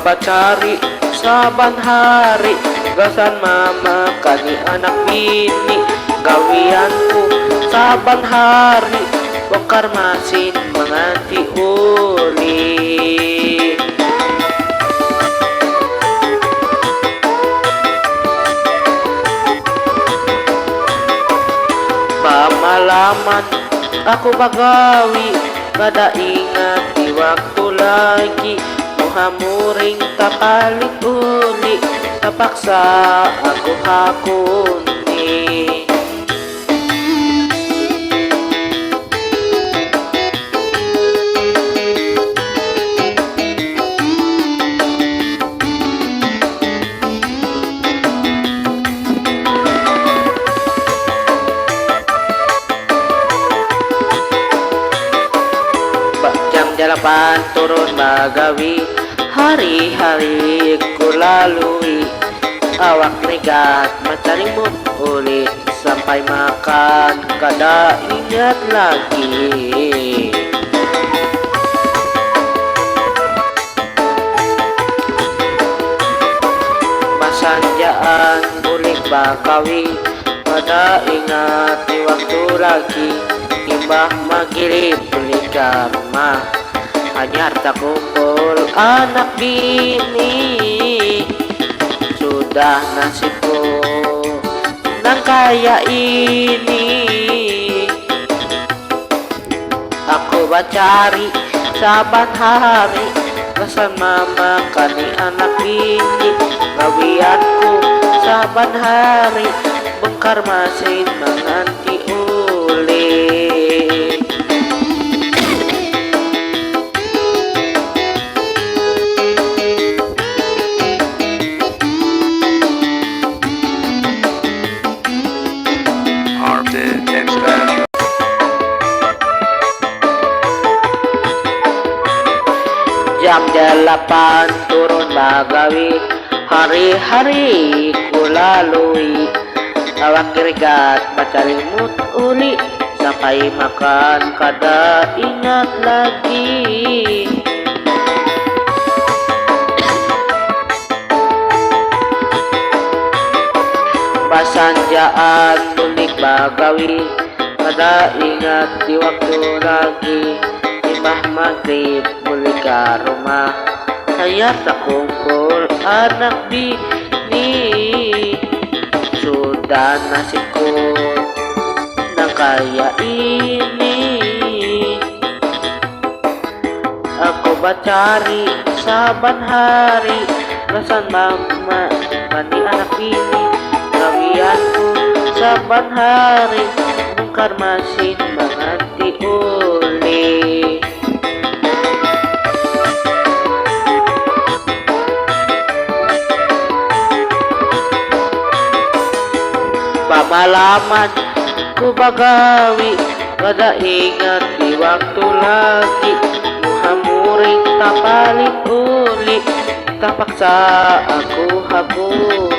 bacari saban hari, gasan mama kani anak bini. Gawianku saban hari, bongkar masin menganti uli. Pamalaman aku bagawi, kada ingat di waktu lagi. Muhamuring tapalit uli, tapaksa aku hakuni. Jam 8 turun bagawi, hari-hari ku lalui. Awak negat mencari mood uli, sampai makan kada ingat lagi. Masanjaan ulik bakawi, kada ingat di waktu lagi. Imbah magirib beli ke rumah, hanyar tak kumpul anak bini. Sudah nasibku nang kaya ini. Aku bacari saban hari, gasan mama kani anak bini. Gawianku saban hari, bongkar masin menganti uli. Jam 8 turun bagawi, hari-hari ku lalui. Awak kirigat bacari mood uli, sampai makan kada ingat lagi. Basanjaan ulik bagawi, kada ingat di waktu lagi. Imbah maghrib balik ke rumah, saya tak kumpul anak bini. Sudah nasibku nang kaya ini. Aku bacari saban hari, rasan mama mandi anak bini. Gawianku saban hari, bongkar masin menganti uli. Pamalaman ku bagawi, kada ingat di waktu lagi. Muhamuring tapalit uli, tapaksa aku hakuni.